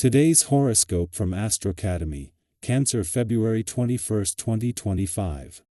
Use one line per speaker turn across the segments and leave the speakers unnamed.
Today's horoscope from AstroCademy, Cancer, February 21, 2025.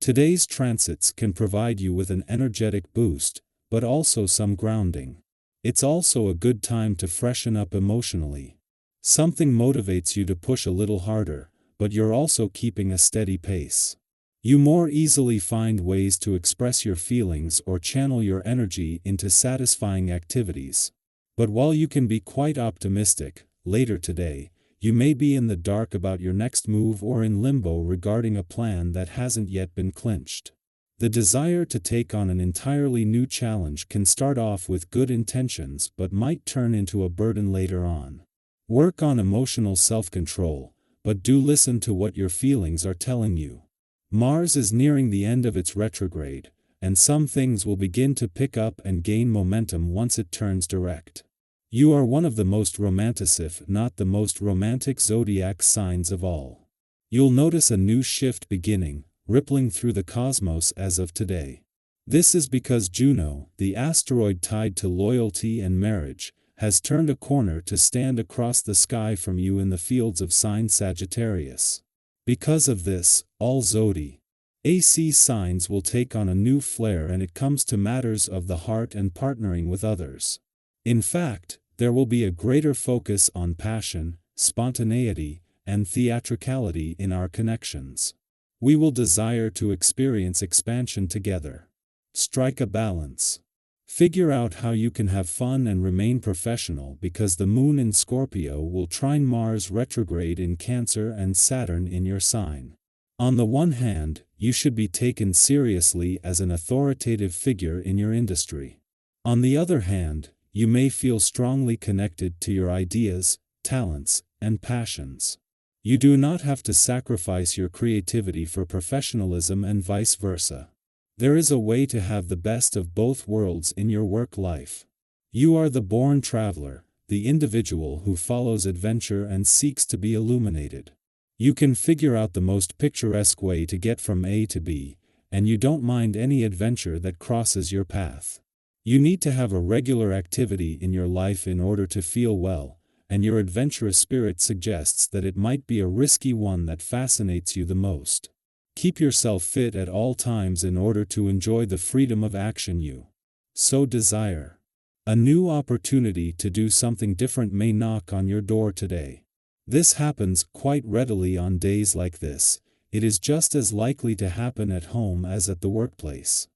Today's transits can provide you with an energetic boost, but also some grounding. It's also a good time to freshen up emotionally. Something motivates you to push a little harder, but you're also keeping a steady pace. You more easily find ways to express your feelings or channel your energy into satisfying activities. But while you can be quite optimistic, later today, you may be in the dark about your next move or in limbo regarding a plan that hasn't yet been clinched. The desire to take on an entirely new challenge can start off with good intentions but might turn into a burden later on. Work on emotional self-control, but do listen to what your feelings are telling you. Mars is nearing the end of its retrograde, and some things will begin to pick up and gain momentum once it turns direct. You are one of the most romantic, if not the most romantic zodiac signs of all. You'll notice a new shift beginning, rippling through the cosmos as of today. This is because Juno, the asteroid tied to loyalty and marriage, has turned a corner to stand across the sky from you in the fields of sign Sagittarius. Because of this, all zodiac signs will take on a new flair when it comes to matters of the heart and partnering with others. In fact, there will be a greater focus on passion, spontaneity, and theatricality in our connections. We will desire to experience expansion together. Strike a balance. Figure out how you can have fun and remain professional because the Moon in Scorpio will trine Mars retrograde in Cancer and Saturn in your sign. On the one hand, you should be taken seriously as an authoritative figure in your industry. On the other hand, you may feel strongly connected to your ideas, talents, and passions. You do not have to sacrifice your creativity for professionalism and vice versa. There is a way to have the best of both worlds in your work life. You are the born traveler, the individual who follows adventure and seeks to be illuminated. You can figure out the most picturesque way to get from A to B, and you don't mind any adventure that crosses your path. You need to have a regular activity in your life in order to feel well, and your adventurous spirit suggests that it might be a risky one that fascinates you the most. Keep yourself fit at all times in order to enjoy the freedom of action you so desire. A new opportunity to do something different may knock on your door today. This happens quite readily on days like this. It is just as likely to happen at home as at the workplace.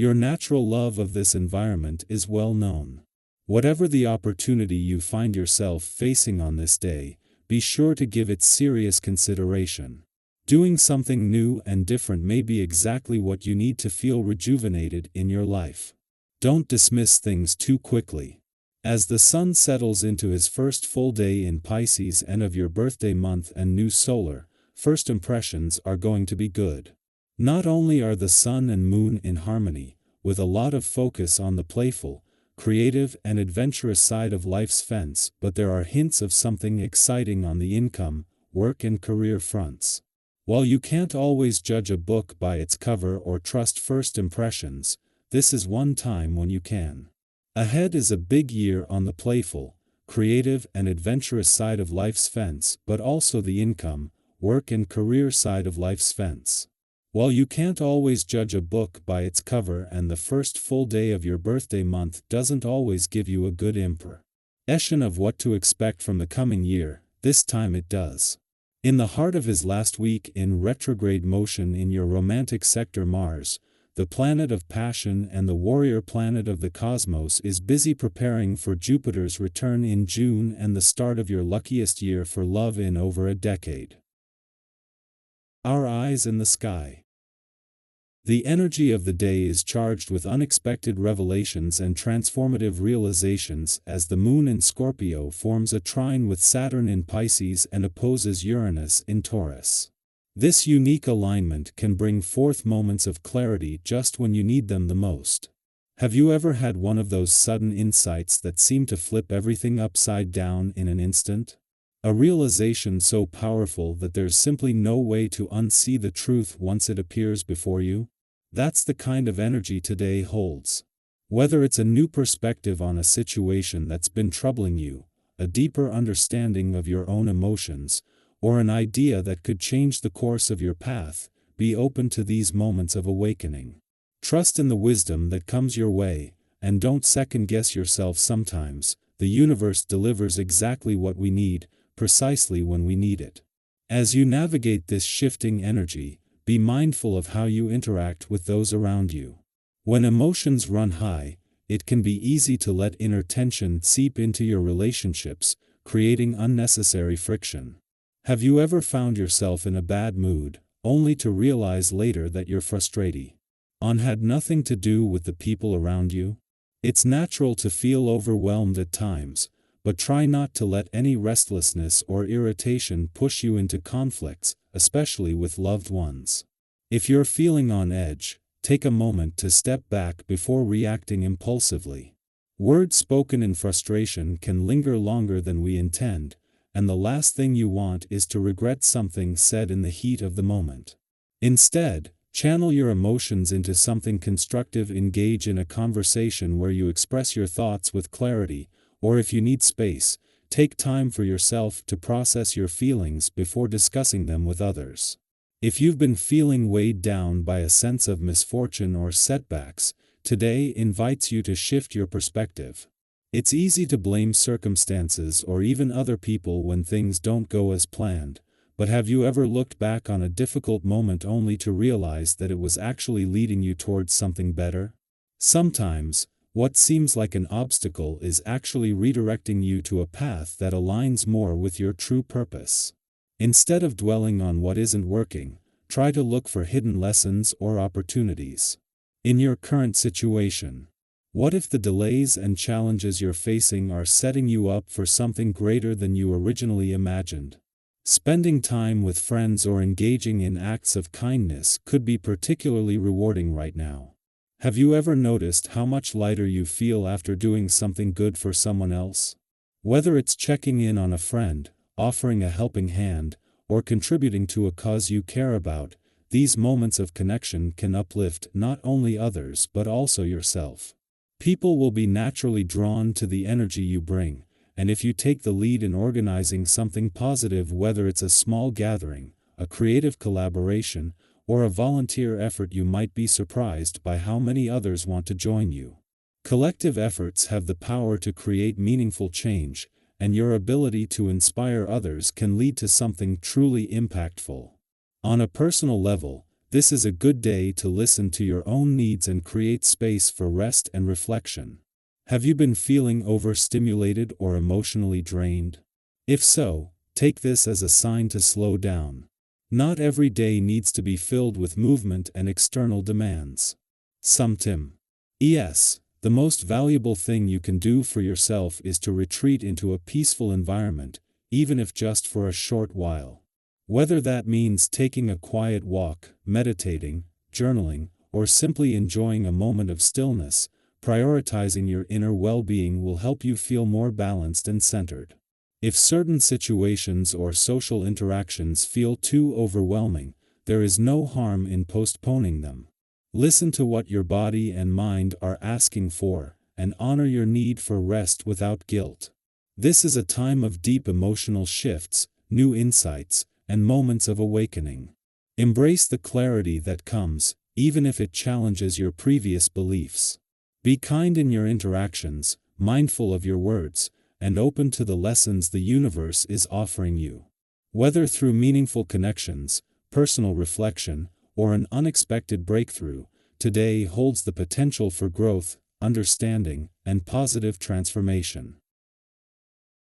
Your natural love of this environment is well known. Whatever the opportunity you find yourself facing on this day, be sure to give it serious consideration. Doing something new and different may be exactly what you need to feel rejuvenated in your life. Don't dismiss things too quickly. As the sun settles into his first full day in Pisces and of your birthday month and new solar, first impressions are going to be good. Not only are the sun and moon in harmony, with a lot of focus on the playful, creative and adventurous side of life's fence, but there are hints of something exciting on the income, work and career fronts. While you can't always judge a book by its cover or trust first impressions, this is one time when you can. Ahead is a big year on the playful, creative and adventurous side of life's fence, but also the income, work and career side of life's fence. While you can't always judge a book by its cover and the first full day of your birthday month doesn't always give you a good impression of what to expect from the coming year, this time it does. In the heart of his last week in retrograde motion in your romantic sector, Mars, the planet of passion and the warrior planet of the cosmos, is busy preparing for Jupiter's return in June and the start of your luckiest year for love in over a decade. Our eyes in the sky. The energy of the day is charged with unexpected revelations and transformative realizations as the Moon in Scorpio forms a trine with Saturn in Pisces and opposes Uranus in Taurus. This unique alignment can bring forth moments of clarity just when you need them the most. Have you ever had one of those sudden insights that seem to flip everything upside down in an instant? A realization so powerful that there's simply no way to unsee the truth once it appears before you? That's the kind of energy today holds. Whether it's a new perspective on a situation that's been troubling you, a deeper understanding of your own emotions, or an idea that could change the course of your path, be open to these moments of awakening. Trust in the wisdom that comes your way, and don't second-guess yourself sometimes. The universe delivers exactly what we need, precisely when we need it. As you navigate this shifting energy, be mindful of how you interact with those around you. When emotions run high, it can be easy to let inner tension seep into your relationships, creating unnecessary friction. Have you ever found yourself in a bad mood, only to realize later that your frustration had nothing to do with the people around you? It's natural to feel overwhelmed at times, but try not to let any restlessness or irritation push you into conflicts, especially with loved ones. If you're feeling on edge, take a moment to step back before reacting impulsively. Words spoken in frustration can linger longer than we intend, and the last thing you want is to regret something said in the heat of the moment. Instead, channel your emotions into something constructive. Engage in a conversation where you express your thoughts with clarity, or if you need space, take time for yourself to process your feelings before discussing them with others. If you've been feeling weighed down by a sense of misfortune or setbacks, today invites you to shift your perspective. It's easy to blame circumstances or even other people when things don't go as planned, but have you ever looked back on a difficult moment only to realize that it was actually leading you towards something better? Sometimes, what seems like an obstacle is actually redirecting you to a path that aligns more with your true purpose. Instead of dwelling on what isn't working, try to look for hidden lessons or opportunities. In your current situation, what if the delays and challenges you're facing are setting you up for something greater than you originally imagined? Spending time with friends or engaging in acts of kindness could be particularly rewarding right now. Have you ever noticed how much lighter you feel after doing something good for someone else? Whether it's checking in on a friend, offering a helping hand, or contributing to a cause you care about, these moments of connection can uplift not only others but also yourself. People will be naturally drawn to the energy you bring, and if you take the lead in organizing something positive, whether it's a small gathering, a creative collaboration, or a volunteer effort, you might be surprised by how many others want to join you. Collective efforts have the power to create meaningful change, and your ability to inspire others can lead to something truly impactful. On a personal level, this is a good day to listen to your own needs and create space for rest and reflection. Have you been feeling overstimulated or emotionally drained? If so, take this as a sign to slow down. Not every day needs to be filled with movement and external demands. Yes, the most valuable thing you can do for yourself is to retreat into a peaceful environment, even if just for a short while. Whether that means taking a quiet walk, meditating, journaling, or simply enjoying a moment of stillness, prioritizing your inner well-being will help you feel more balanced and centered. If certain situations or social interactions feel too overwhelming, there is no harm in postponing them. Listen to what your body and mind are asking for, and honor your need for rest without guilt. This is a time of deep emotional shifts, new insights, and moments of awakening. Embrace the clarity that comes, even if it challenges your previous beliefs. Be kind in your interactions, mindful of your words, and open to the lessons the universe is offering you. Whether through meaningful connections, personal reflection, or an unexpected breakthrough, today holds the potential for growth, understanding, and positive transformation.